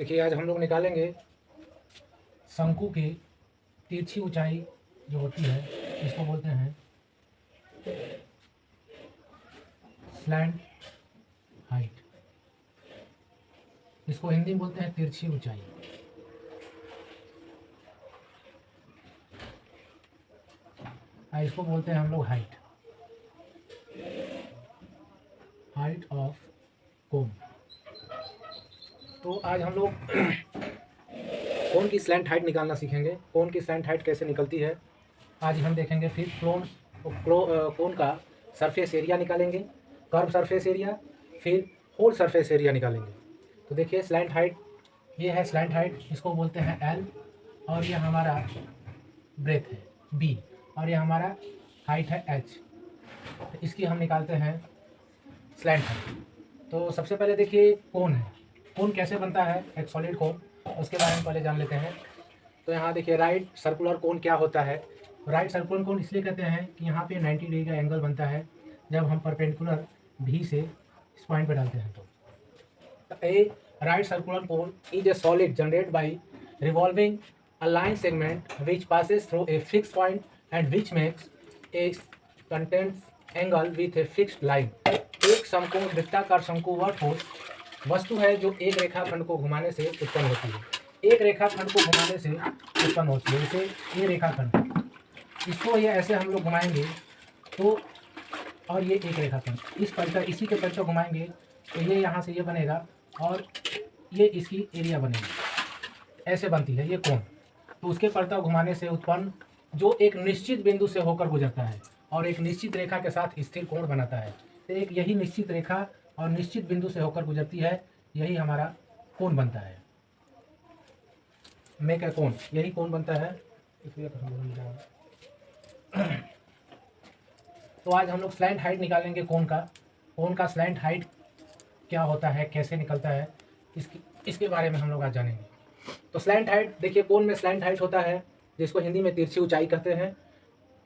देखिए आज हम लोग निकालेंगे शंकु की तिरछी ऊंचाई जो होती है, इसको बोलते हैं स्लैंट हाइट। इसको हिंदी में बोलते हैं तिरछी ऊंचाई। इसको बोलते हैं हम लोग हाइट, हाइट ऑफ कोन। तो आज हम लोग कोन की स्लैंट हाइट निकालना सीखेंगे। कोन की स्लैंट हाइट कैसे निकलती है आज हम देखेंगे। फिर कोन का सरफेस एरिया निकालेंगे, कर्व सरफेस एरिया, फिर होल सरफेस एरिया निकालेंगे। तो देखिए स्लैंट हाइट, ये है स्लैंट हाइट, इसको बोलते हैं एल, और ये हमारा ब्रेथ है बी, और ये हमारा हाइट है एच। तो इसकी हम निकालते हैं स्लैंट हाइट। तो सबसे पहले देखिए कोन है, कोन कैसे बनता है, एक सॉलिड कोन, उसके बारे में पहले जान लेते हैं। तो यहाँ देखिए राइट सर्कुलर कोन क्या होता है। राइट सर्कुलर कोन इसलिए कहते हैं कि यहाँ पे 90 डिग्री का एंगल बनता है जब हम परपेंडिकुलर भी से इस पॉइंट पे डालते हैं। तो a right circular cone is a solid generate by revolving a line segment which passes through a fixed point and which makes a content angle with a fixed line। एक समकोण वृत्ताकार शंकु वह ठोस वस्तु है जो एक रेखाखंड को घुमाने से उत्पन्न होती है। एक रेखाखंड को घुमाने से उत्पन्न होती है, जैसे ये रेखाखंड, इसको ये ऐसे हम लोग घुमाएंगे तो, और ये एक रेखाखंड इस परिसर, इसी के परिसर घुमाएंगे तो ये यहाँ से ये बनेगा और ये इसकी एरिया बनेगी, ऐसे बनती है ये कोण। तो उसके परिसर घुमाने से उत्पन्न जो एक निश्चित बिंदु से होकर गुजरता है और एक निश्चित रेखा के साथ स्थिर कोण बनाता है। तो एक यही निश्चित रेखा और निश्चित बिंदु से होकर गुजरती है, यही हमारा कोण बनता है। मेक ए कोण, यही कोण बनता है। तो आज हम लोग स्लैंट हाइट निकालेंगे कोण का। कोण का स्लैंट हाइट क्या होता है, कैसे निकलता है, इसके बारे में हम लोग आज जानेंगे। तो स्लैंट हाइट देखिए, कोण में स्लैंट हाइट होता है जिसको हिंदी में तिरछी ऊंचाई कहते हैं।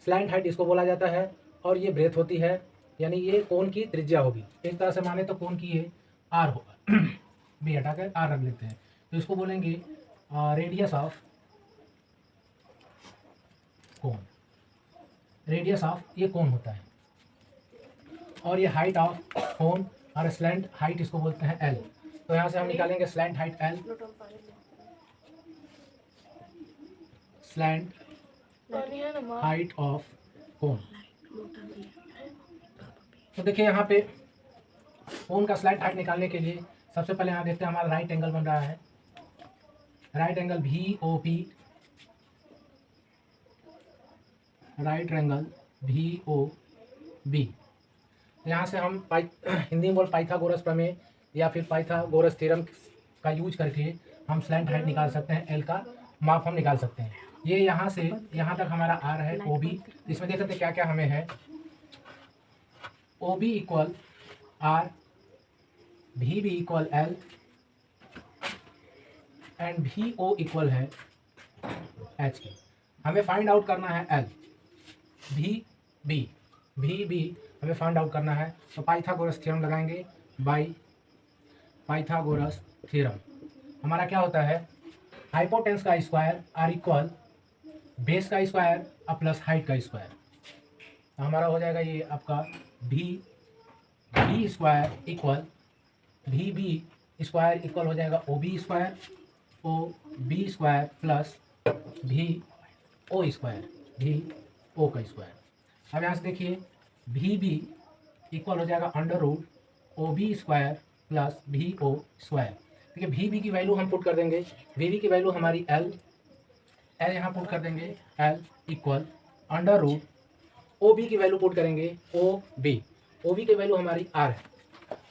स्लैंट हाइट इसको बोला जाता है, और ये ब्रेथ होती है, यानी ये कोण की त्रिज्या होगी। एक तरह से माने तो कोण की ये आर होगा, बी हटा कर आर रख लेते हैं, तो इसको बोलेंगे रेडियस ऑफ कोण। रेडियस ऑफ ये कोण होता है, और ये हाइट ऑफ कोण और स्लैंट हाइट इसको बोलते हैं एल। तो यहाँ से हम निकालेंगे slant height L, slant height of कोण। तो देखिए यहाँ पे कोण का स्लैंट हाइट निकालने के लिए सबसे पहले यहाँ देखते हैं हमारा राइट एंगल बन रहा है, राइट एंगल भी ओ पी, राइट एंगल भी ओ बी। यहाँ से हम हिंदी में बोल पाइथागोरस प्रमेय या फिर पाइथागोरस थ्योरम का यूज करके हम स्लैंट हाइट निकाल सकते हैं, एल का माप हम निकाल सकते हैं। ये यहाँ से यहाँ तक हमारा आर है ओ बी, इसमें देख सकते हैं क्या क्या हमें है। ओ बी इक्वल आर, भी बी इक्वल एल, एंड भी ओ इक्वल है एच की। हमें फाइंड आउट करना है एल, भी बी हमें फाइंड आउट करना है। तो पाइथागोरस थ्योरम लगाएंगे, बाय पाइथागोरस थ्योरम हमारा क्या होता है, हाइपोटेन्स का स्क्वायर आर इक्वल बेस का स्क्वायर प्लस हाइट का स्क्वायर। हमारा हो जाएगा ये आपका भी स्क्वायर इक्वल भी बी स्क्वायर इक्वल हो जाएगा O B square, O B square plus भी ओ स्क्वायर, भी ओ का स्क्वायर। अब यहाँ से देखिए भी बी इक्वल हो जाएगा under root O B square plus भी ओ स्क्वायर। देखिए भी बी की वैल्यू हम पुट कर देंगे, भी बी की वैल्यू हमारी एल यहाँ पुट कर देंगे, L equal under root O B की वैल्यू पुट करेंगे ओ बी की वैल्यू हमारी आर है,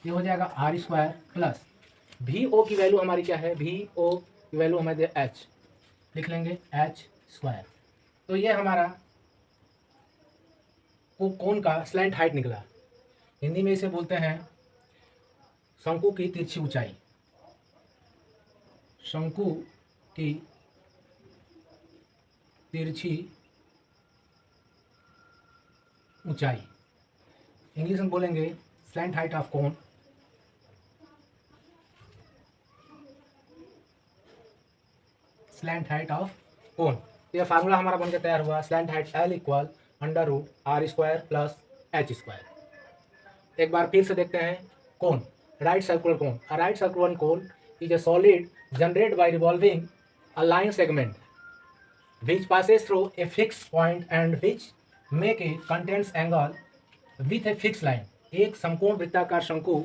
ये हो जाएगा आर स्क्वायर प्लस भी ओ की वैल्यू हमारी क्या है, भी ओ की वैल्यू हमारी एच, लिख लेंगे एच स्क्वायर। तो ये हमारा कोण का स्लैंट हाइट निकला। हिंदी में इसे बोलते हैं शंकु की तिरछी ऊंचाई, शंकु की तिरछी ऊंचाई। इंग्लिश में बोलेंगे slant height of cone. Slant height of cone. तो ये फार्मूला हमारा बनकर तैयार हुआ, slant height L equal under root R square plus H square. एक बार फिर से देखते हैं, cone, right circular cone. A right circular cone is a solid generate by revolving a line segment which passes through a fixed point and which make a contains angle with a fixed line। एक समकोण वृत्ताकार शंकु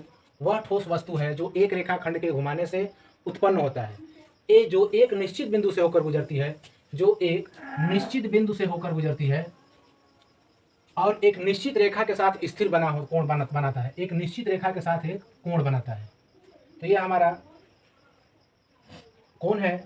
वह ठोस वस्तु है जो एक रेखा खंड के घुमाने से उत्पन्न होता है। ये जो एक निश्चित बिंदु से होकर गुजरती है, जो एक निश्चित बिंदु से होकर गुजरती है और एक निश्चित रेखा के साथ स्थिर बना हो कोण बनाता है, एक निश्चित रेखा के साथ एक कोण बनाता है। तो ये हमारा कोण है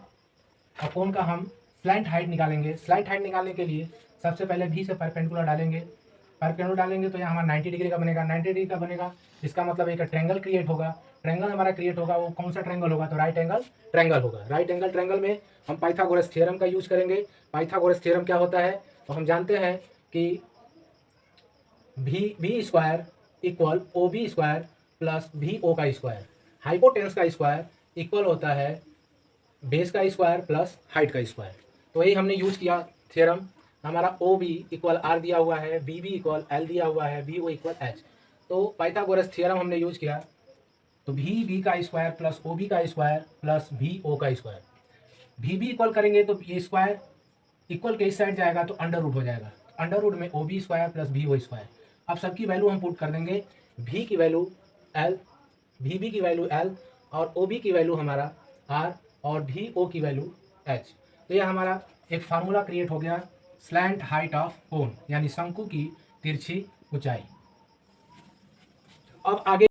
और कोण का हम स्लैंट हाइट निकालेंगे। स्लैंट हाइट निकालने के लिए सबसे पहले भी से परपेंडिकुलर डालेंगे। परपेंडिकुलर डालेंगे तो यहाँ हमारा 90 डिग्री का बनेगा। 90 डिग्री का बनेगा, इसका मतलब एक ट्रायंगल क्रिएट होगा। ट्रायंगल हमारा क्रिएट होगा, वो कौन सा ट्रायंगल होगा? तो राइट एंगल ट्रायंगल होगा। राइट एंगल ट्रायंगल में हम पाइथागोरस थ्योरम का यूज करेंगे। पाइथागोरस थ्योरम क्या होता है? तो हम जानते हैं कि V square equal O B square plus V O का स्क्वायर। हाइपोटेन्स का स्क्वायर इक्वल होता है बेस का स्क्वायर प्लस हाइट का स्क्वायर। तो यही हमने यूज किया थ्योरम। हमारा ओ बी इक्वल आर दिया हुआ है, बी बी इक्वल एल दिया हुआ है, बी ओ इक्वल एच। तो पाइथागोरस थ्योरम हमने यूज किया, तो वी बी का स्क्वायर प्लस ओ बी का स्क्वायर प्लस वी ओ का स्क्वायर। वी बी इक्वल करेंगे तो ये स्क्वायर इक्वल के इस साइड जाएगा तो अंडर रूट हो जाएगा। अंडर रूट में O B square plus V O square. अब सबकी वैल्यू हम पुट कर देंगे, वी की वैल्यू एल, वी बी की वैल्यू एल और ओ बी की वैल्यू हमारा आर और वी ओ की वैल्यू एच। तो यह हमारा एक फार्मूला क्रिएट हो गया, स्लैंट हाइट ऑफ कोन, यानी शंकु की तिरछी ऊंचाई। अब आगे